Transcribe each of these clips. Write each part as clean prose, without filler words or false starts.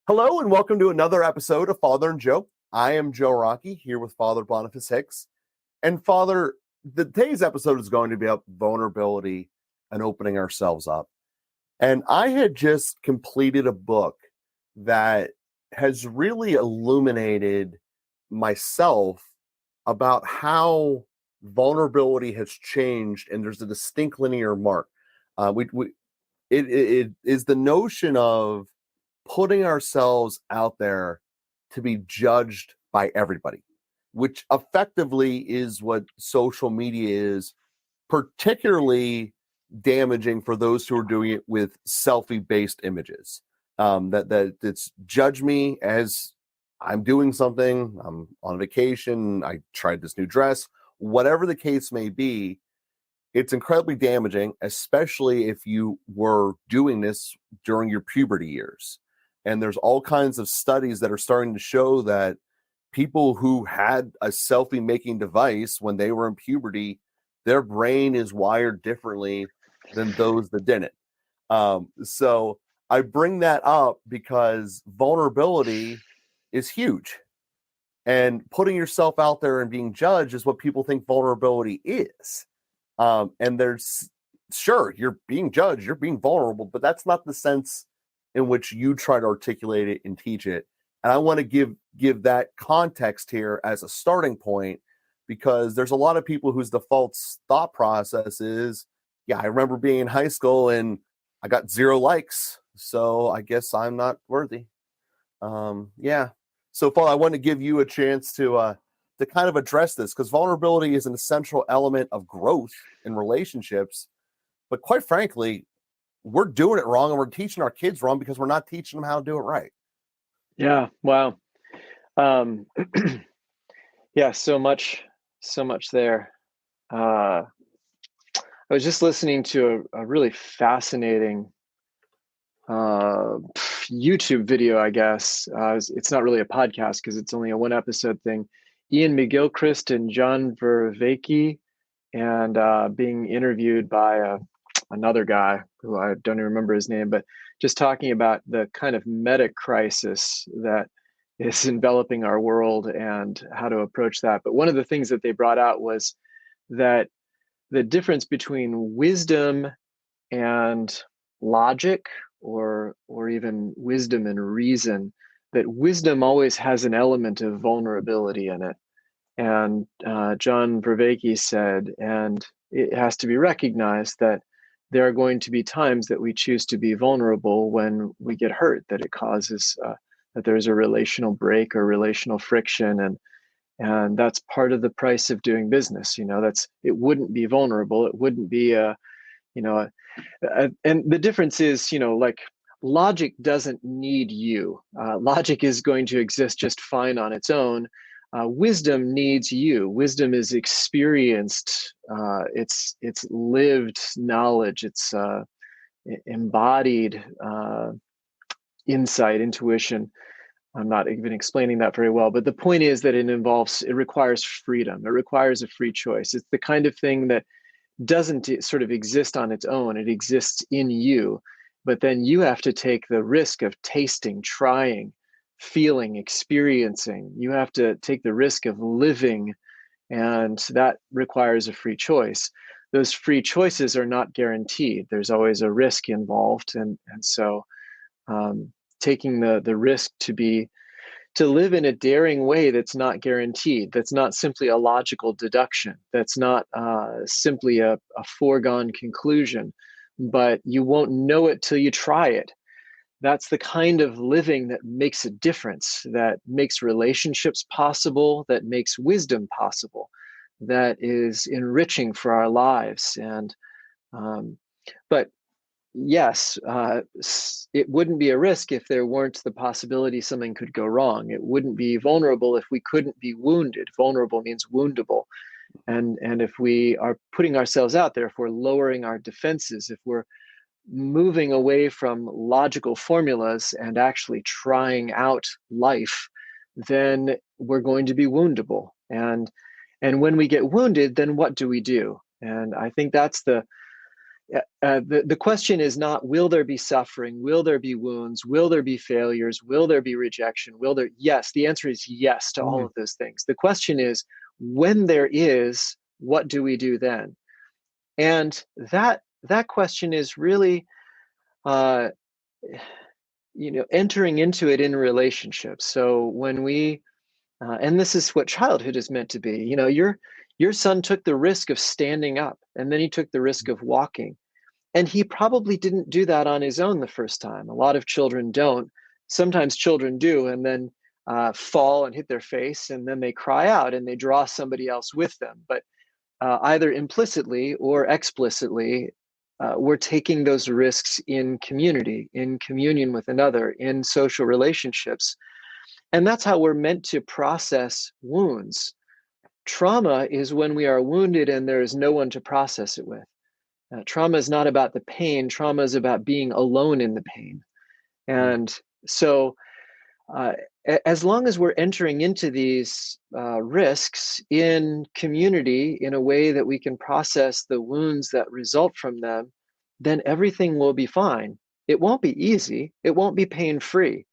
Hello and welcome to another episode of Father and Joe. I am Joe Rocky here with Father Boniface Hicks. And Father, today's episode is going to be about vulnerability and opening ourselves up. And I had just completed a book that has really illuminated myself about how vulnerability has changed, and there's a distinct linear mark. It is the notion of putting ourselves out there to be judged by everybody, which effectively is what social media is, particularly damaging for those who are doing it with selfie-based images. That it's judge me as I'm doing something, I'm on vacation, I tried this new dress, whatever the case may be. It's incredibly damaging, especially if you were doing this during your puberty years. And there's all kinds of studies that are starting to show that people who had a selfie making device when they were in puberty, their brain is wired differently than those that didn't. So I bring that up because vulnerability is huge. And putting yourself out there and being judged is what people think vulnerability is. And there's, sure, you're being judged, you're being vulnerable, but that's not the sense in which you try to articulate it and teach it. And I want to give that context here as a starting point, because there's a lot of people whose default thought process is, yeah, I remember being in high school and I got 0 likes, so I guess I'm not worthy. Yeah. So far, I want to give you a chance to kind of address this, because vulnerability is an essential element of growth in relationships. But quite frankly, we're doing it wrong, and we're teaching our kids wrong because we're not teaching them how to do it right. Yeah. Wow. Yeah. So much there. I was just listening to a really fascinating YouTube video, I guess. It's not really a podcast because it's only a 1 episode thing. Ian McGilchrist and John Vervaeke, and being interviewed by another guy who I don't even remember his name, but just talking about the kind of meta crisis that is enveloping our world and how to approach that. But one of the things that they brought out was that the difference between wisdom and logic, or even wisdom and reason, that wisdom always has an element of vulnerability in it. And John Vervaeke said, and it has to be recognized that there are going to be times that we choose to be vulnerable when we get hurt, that it causes that there's a relational break or relational friction, and that's part of the price of doing business. It wouldn't be vulnerable. It wouldn't be and the difference is, like, logic doesn't need you. Logic is going to exist just fine on its own. Wisdom needs you. Wisdom is experienced. It's lived knowledge. It's embodied insight, intuition. I'm not even explaining that very well, but the point is that it requires freedom. It requires a free choice. It's the kind of thing that doesn't sort of exist on its own. It exists in you, but then you have to take the risk of tasting, trying, feeling, experiencing. You have to take the risk of living, and that requires a free choice. Those free choices are not guaranteed. There's always a risk involved, and so taking the risk to live in a daring way that's not guaranteed, that's not simply a logical deduction, that's not simply a foregone conclusion, but you won't know it till you try it. That's the kind of living that makes a difference, that makes relationships possible, that makes wisdom possible, that is enriching for our lives. And but yes, it wouldn't be a risk if there weren't the possibility something could go wrong. It wouldn't be vulnerable if we couldn't be wounded. Vulnerable means woundable. And if we are putting ourselves out there, if we're lowering our defenses, if we're moving away from logical formulas and actually trying out life, then we're going to be woundable. And when we get wounded, then what do we do? And I think that's The question is not, will there be suffering? Will there be wounds? Will there be failures? Will there be rejection? Yes, the answer is yes to all Mm. of those things. The question is, when there is, what do we do then? And that question is really, uh, entering into it in relationships. So when we, and this is what childhood is meant to be. Your son took the risk of standing up, and then he took the risk of walking. And he probably didn't do that on his own the first time. A lot of children don't. Sometimes children do, and then fall and hit their face, and then they cry out and they draw somebody else with them. But either implicitly or explicitly, we're taking those risks in community, in communion with another, in social relationships. And that's how we're meant to process wounds. Trauma is when we are wounded and there is no one to process it with. Trauma is not about the pain. Trauma is about being alone in the pain. And so, uh, as long as we're entering into these risks in community in a way that we can process the wounds that result from them, then everything will be fine. It won't be easy. It won't be pain-free,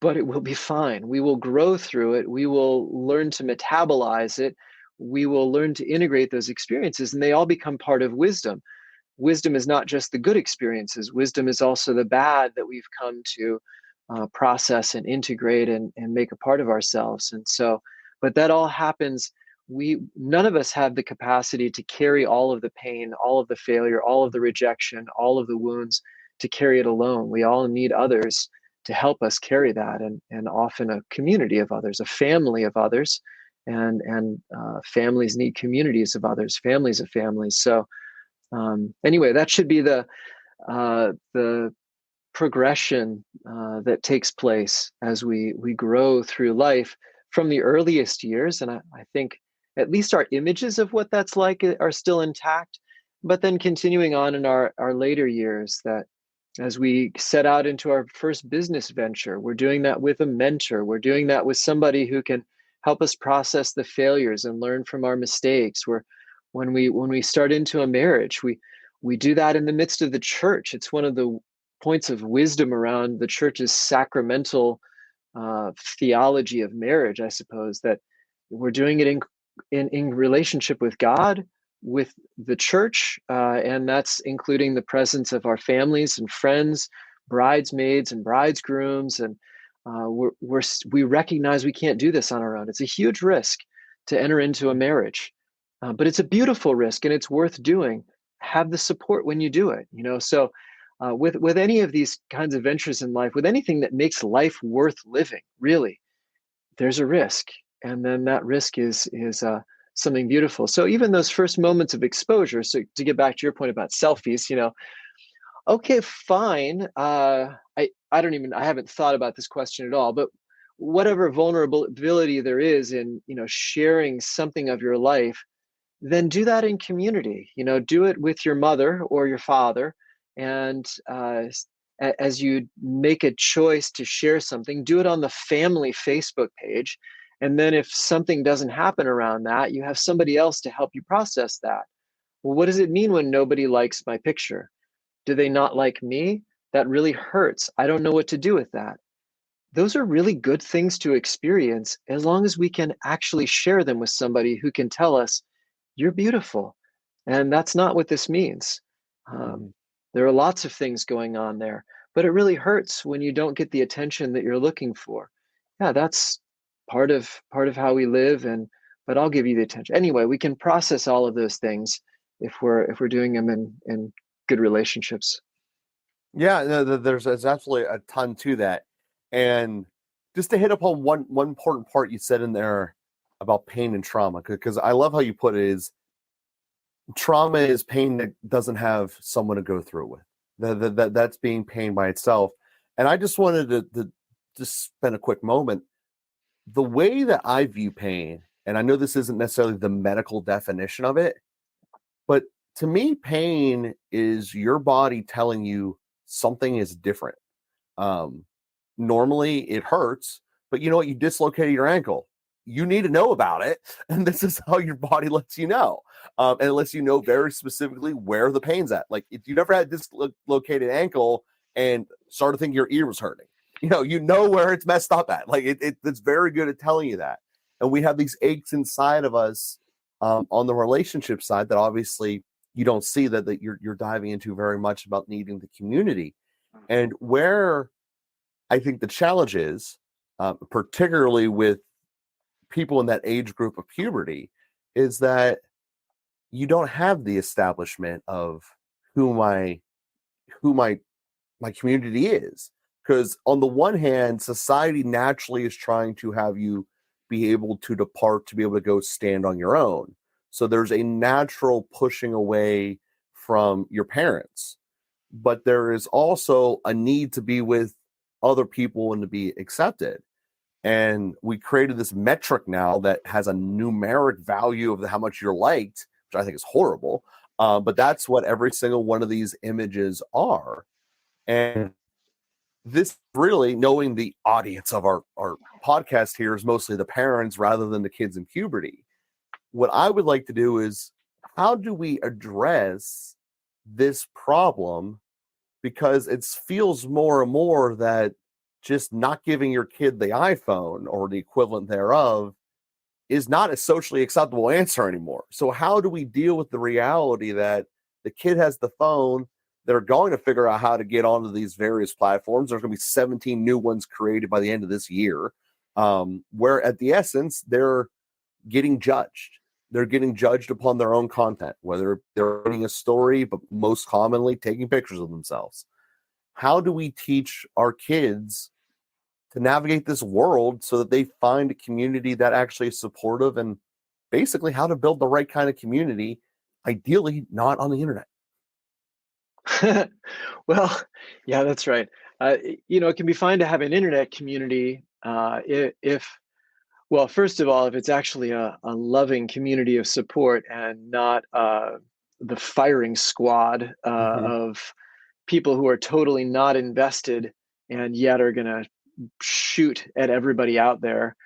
but it will be fine. We will grow through it. We will learn to metabolize it. We will learn to integrate those experiences, and they all become part of wisdom. Wisdom is not just the good experiences. Wisdom is also the bad that we've come to process and integrate and make a part of ourselves. And so, but that all happens. None of us have the capacity to carry all of the pain, all of the failure, all of the rejection, all of the wounds, to carry it alone. We all need others to help us carry that, and often a community of others, a family of others, and families need communities of others, families of families. So anyway, that should be the progression that takes place as we grow through life from the earliest years. And I think at least our images of what that's like are still intact, but then continuing on in our later years, that as we set out into our first business venture, we're doing that with a mentor. We're doing that with somebody who can help us process the failures and learn from our mistakes. When we start into a marriage, we do that in the midst of the church. It's one of the points of wisdom around the church's sacramental theology of marriage, I suppose, that we're doing it in relationship with God, with the church, and that's including the presence of our families and friends, bridesmaids and bridegrooms, and we recognize we can't do this on our own. It's a huge risk to enter into a marriage, but it's a beautiful risk and it's worth doing. Have the support when you do it. So with any of these kinds of ventures in life, with anything that makes life worth living, really, there's a risk, and then that risk is something beautiful. So even those first moments of exposure. So to get back to your point about selfies, okay, fine. I haven't thought about this question at all, but whatever vulnerability there is in sharing something of your life, then do that in community. Do it with your mother or your father, and as you make a choice to share something, do it on the family Facebook page. And then if something doesn't happen around that, you have somebody else to help you process that. Well, what does it mean when nobody likes my picture? Do they not like me? That really hurts. I don't know what to do with that. Those are really good things to experience, as long as we can actually share them with somebody who can tell us, you're beautiful. And that's not what this means. Um, there are lots of things going on there, but it really hurts when you don't get the attention that you're looking for. Yeah, that's part of how we live, but I'll give you the attention. Anyway, we can process all of those things if we're doing them in good relationships. Yeah, no, there's absolutely a ton to that. And just to hit upon one important part you said in there about pain and trauma, because I love how you put it, is trauma is pain that doesn't have someone to go through with. That's being pain by itself. And I just wanted to just spend a quick moment. The way that I view pain, and I know this isn't necessarily the medical definition of it, but to me, pain is your body telling you something is different. Normally it hurts, but you know what? You dislocated your ankle. you need to know about it, and this is how your body lets you know, and it lets you know very specifically where the pain's at. Like if you never had dislocated ankle and started thinking your ear was hurting, you know where it's messed up at. Like it's very good at telling you that. And we have these aches inside of us on the relationship side that obviously you don't see that you're diving into very much about needing the community. And where I think the challenge is, particularly with people in that age group of puberty, is that you don't have the establishment of who my community is. Because on the one hand, society naturally is trying to have you be able to depart, to be able to go stand on your own. So there's a natural pushing away from your parents. But there is also a need to be with other people and to be accepted. And we created this metric now that has a numeric value of how much you're liked, which I think is horrible. But that's what every single one of these images are. And this really, knowing the audience of our podcast here is mostly the parents rather than the kids in puberty. What I would like to do is, how do we address this problem? Because it feels more and more that just not giving your kid the iPhone or the equivalent thereof is not a socially acceptable answer anymore. So how do we deal with the reality that the kid has the phone, they're going to figure out how to get onto these various platforms. There's going to be 17 new ones created by the end of this year, where at the essence, they're getting judged. They're getting judged upon their own content, whether they're writing a story, but most commonly taking pictures of themselves. How do we teach our kids to navigate this world so that they find a community that actually is supportive, and basically how to build the right kind of community, ideally not on the internet? Well, yeah, that's right. It can be fine to have an internet community well, first of all, if it's actually a loving community of support and not the firing squad of people who are totally not invested and yet are going to shoot at everybody out there,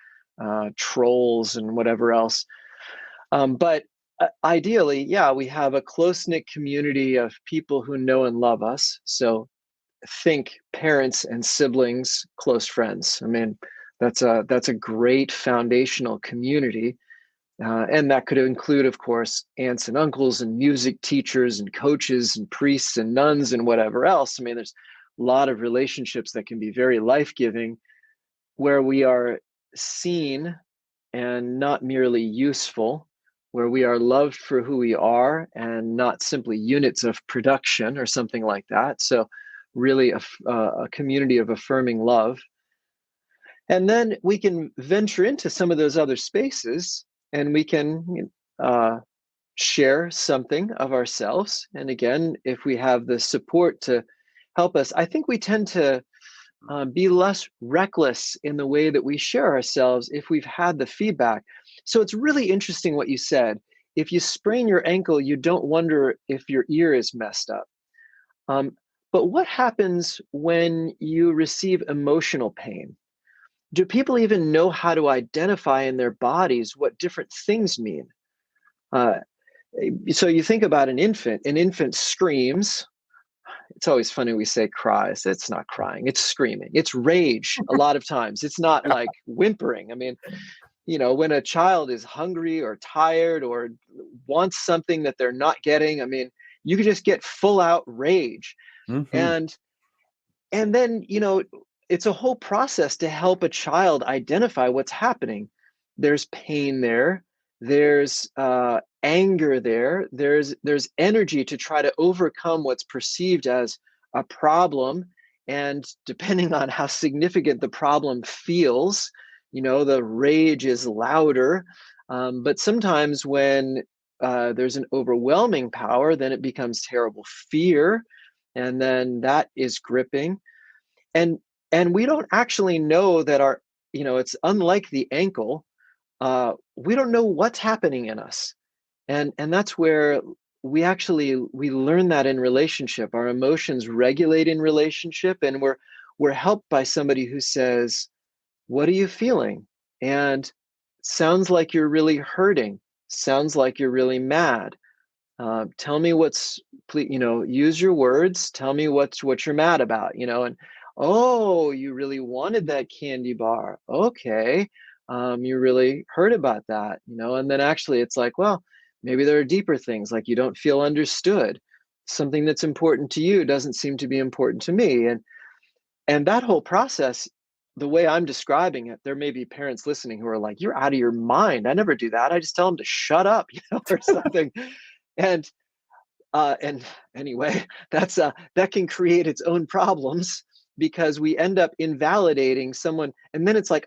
trolls and whatever else. But ideally, yeah, we have a close-knit community of people who know and love us. So think parents and siblings, close friends. I mean, that's a great foundational community. And that could include, of course, aunts and uncles and music teachers and coaches and priests and nuns and whatever else. I mean, there's a lot of relationships that can be very life-giving, where we are seen and not merely useful, where we are loved for who we are and not simply units of production or something like that. So really a community of affirming love. And then we can venture into some of those other spaces and we can share something of ourselves. And again, if we have the support to help us, I think we tend to be less reckless in the way that we share ourselves if we've had the feedback. So it's really interesting what you said. If you sprain your ankle, you don't wonder if your ear is messed up. But what happens when you receive emotional pain? Do people even know how to identify in their bodies what different things mean? So you think about an infant screams. It's always funny we say cries. It's not crying, it's screaming. It's rage a lot of times. It's not like whimpering. I mean, when a child is hungry or tired or wants something that they're not getting, I mean, you can just get full out rage. Mm-hmm. And then, it's a whole process to help a child identify what's happening. There's pain there. There's anger there. There's energy to try to overcome what's perceived as a problem. And depending on how significant the problem feels, the rage is louder. But sometimes when there's an overwhelming power, then it becomes terrible fear. And then that is gripping. And we don't actually know that it's unlike the ankle. We don't know what's happening in us. And that's where we learn that in relationship. Our emotions regulate in relationship, and we're helped by somebody who says, "What are you feeling?" And sounds like you're really hurting. Sounds like you're really mad. Tell me please, use your words. Tell me what you're mad about, and oh, you really wanted that candy bar. Okay. You really heard about that, and then actually it's like, well, maybe there are deeper things like you don't feel understood. Something that's important to you doesn't seem to be important to me. And that whole process, the way I'm describing it, there may be parents listening who are like, you're out of your mind. I never do that. I just tell them to shut up, or something. And and anyway, that can create its own problems because we end up invalidating someone, and then it's like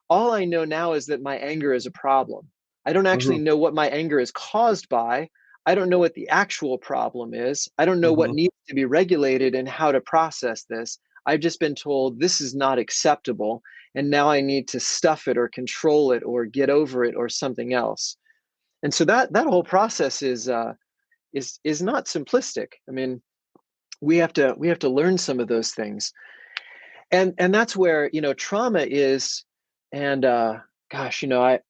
all I know now is that my anger is a problem. I don't actually Mhm, know what my anger is caused by. I don't know what the actual problem is. I don't know what mhm. needs to be regulated and how to process this. I've just been told this is not acceptable, and now I need to stuff it or control it or get over it or something else. And so that whole process is not simplistic. I mean, we have to learn some of those things, and that's where trauma is. And gosh, I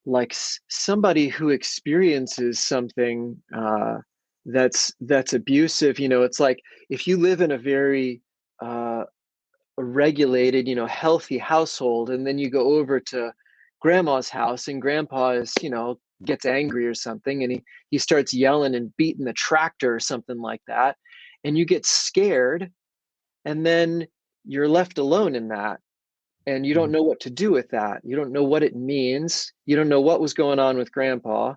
like somebody who experiences something that's abusive. It's like if you live in a very uh, regulated, healthy household, and then you go over to grandma's house, and grandpa is, gets angry or something, and he starts yelling and beating the tractor or something like that, and you get scared, and then you're left alone in that, and you don't Mhm. know what to do with that. You don't know what it means. You don't know what was going on with grandpa,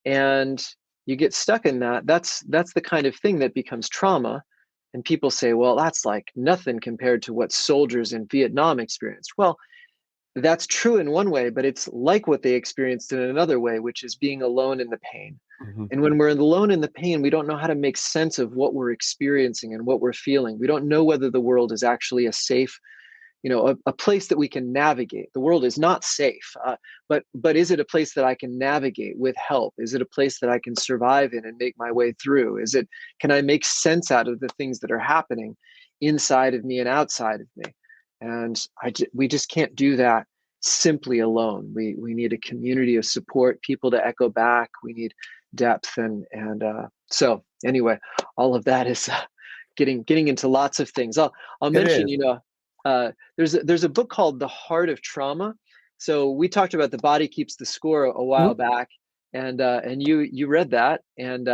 and you get stuck in that. That's the kind of thing that becomes trauma. And people say, well, that's like nothing compared to what soldiers in Vietnam experienced. Well, that's true in one way, but it's like what they experienced in another way, which is being alone in the pain. Mhm. And when we're alone in the pain, we don't know how to make sense of what we're experiencing and what we're feeling. We don't know whether the world is actually a safe, a place that we can navigate. The world is not safe, but is it a place that I can navigate with help? Is it a place that I can survive in and make my way through? Can I make sense out of the things that are happening inside of me and outside of me? And we just can't do that simply alone. We need a community of support, people to echo back. We need depth, and so anyway, all of that is getting into lots of things. I'll It mention, is. there's a book called The Heart of Trauma. So we talked about The Body Keeps the Score a while Mhm. back, and you read that, and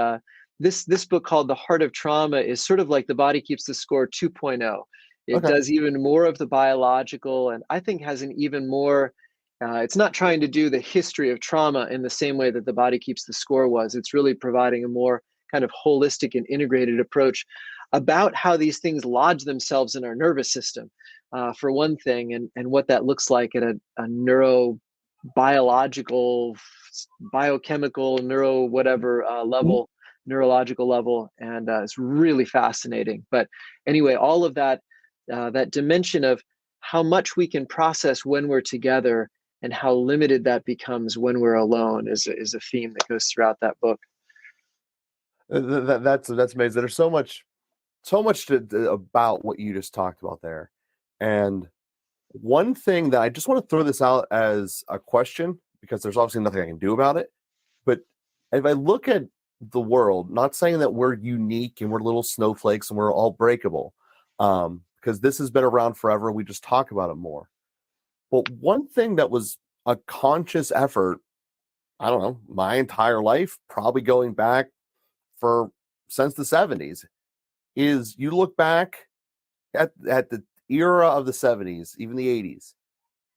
this book called The Heart of Trauma is sort of like The Body Keeps the Score 2.0. It Okay. does even more of the biological, and I think has an even more. It's not trying to do the history of trauma in the same way that The Body Keeps the Score was. It's really providing a more kind of holistic and integrated approach about how these things lodge themselves in our nervous system, for one thing, and what that looks like at a neurobiological, biochemical, neuro whatever Mhm. level, neurological level, and it's really fascinating. But anyway, all of that, that dimension of how much we can process when we're together and how limited that becomes when we're alone is a theme that goes throughout that book. That's amazing. There's so much about what you just talked about there. And one thing that I just want to throw this out as a question, because there's obviously nothing I can do about it. But if I look at the world, not saying that we're unique and we're little snowflakes and we're all breakable, because this has been around forever. We just talk about it more. But one thing that was a conscious effort, I don't know, my entire life, probably going back for since the 70s, is you look back at the era of the 70s, even the 80s,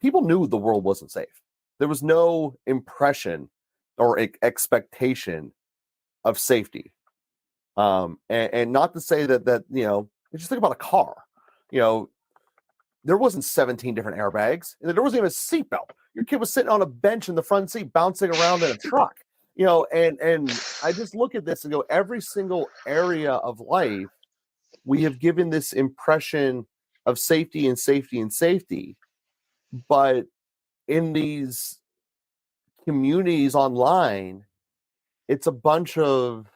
people knew the world wasn't safe. There was no impression or expectation of safety. And not to say that just think about a car. You know, there wasn't 17 different airbags, and there wasn't even a seatbelt. Your kid was sitting on a bench in the front seat, bouncing around in a truck. And I just look at this and go, every single area of life, we have given this impression of safety and safety and safety. But in these communities online, it's a bunch of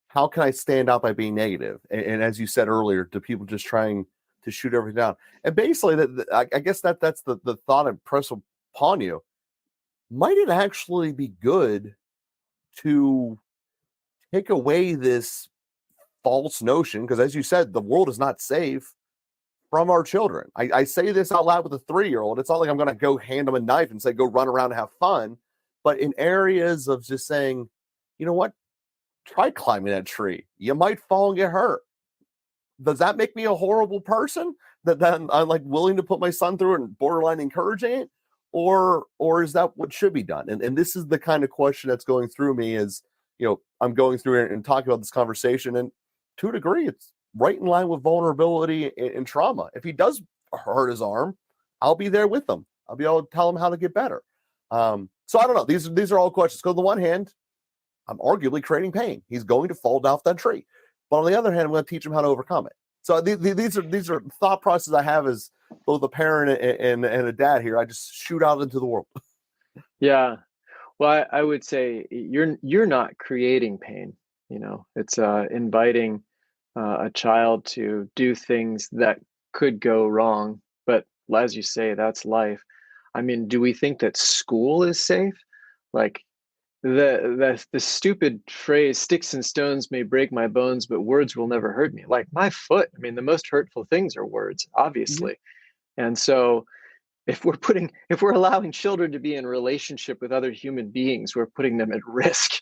how can I stand out by being negative? And as you said earlier, to people just trying to shoot everything down. And basically, I guess that's the thought I press upon you. might it actually be good to take away this false notion? Because as you said, the world is not safe from our children. I say this out loud with a 3-year-old. It's not like I'm going to go hand them a knife and say, go run around and have fun. But in areas of just saying, you know what, try climbing that tree. You might fall and get hurt. Does that make me a horrible person that then I'm like willing to put my son through it and borderline encouraging it? Or is that what should be done? And this is the kind of question that's going through me is, I'm going through it and talking about this conversation. And to a degree, it's right in line with vulnerability and trauma. If he does hurt his arm, I'll be there with him. I'll be able to tell him how to get better. So I don't know. These are all questions. Because on the one hand, I'm arguably creating pain. He's going to fall off that tree. But on the other hand, I'm going to teach him how to overcome it. So these are thought processes I have as both a parent and a dad here. I just shoot out into the world. Yeah. Well, I would say you're not creating pain. It's inviting a child to do things that could go wrong. But as you say, that's life. I mean, do we think that school is safe? Like the stupid phrase, sticks and stones may break my bones, but words will never hurt me. Like my foot. I mean, the most hurtful things are words, obviously. Mm-hmm. And so if we're allowing children to be in relationship with other human beings, we're putting them at risk.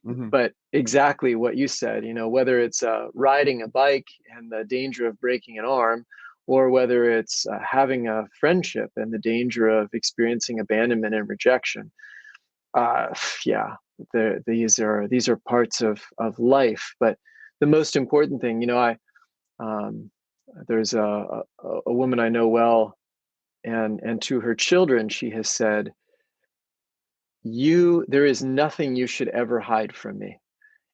Mm-hmm. But exactly what you said, whether it's riding a bike and the danger of breaking an arm, or whether it's having a friendship and the danger of experiencing abandonment and rejection. These are parts of life. But the most important thing, there's a woman I know well, and to her children, she has said, there is nothing you should ever hide from me.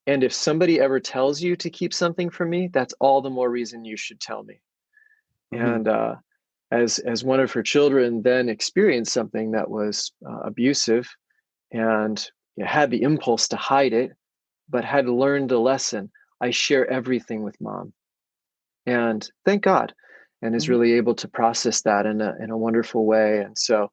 And if somebody ever tells you to keep something from me, that's all the more reason you should tell me. Mm-hmm. And as one of her children then experienced something that was abusive and had the impulse to hide it, but had learned a lesson, I share everything with mom. And thank God, and is really able to process that in a wonderful way. And so,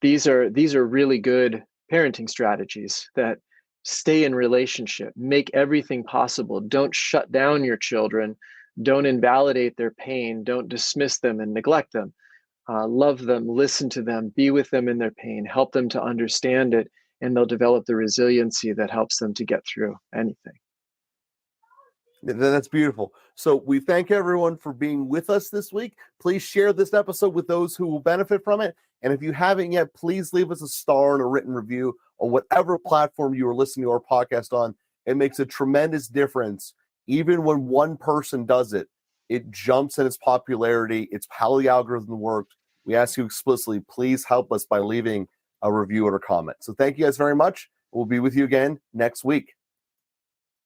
these are really good parenting strategies that stay in relationship, make everything possible. Don't shut down your children. Don't invalidate their pain. Don't dismiss them and neglect them. Love them, listen to them, be with them in their pain, help them to understand it, and they'll develop the resiliency that helps them to get through anything. That's beautiful. So we thank everyone for being with us this week. Please share this episode with those who will benefit from it. And if you haven't yet, please leave us a star and a written review on whatever platform you are listening to our podcast on. It makes a tremendous difference. Even when one person does it, it jumps in its popularity. It's how the algorithm works. We ask you explicitly, please help us by leaving a review or a comment. So thank you guys very much. We'll be with you again next week.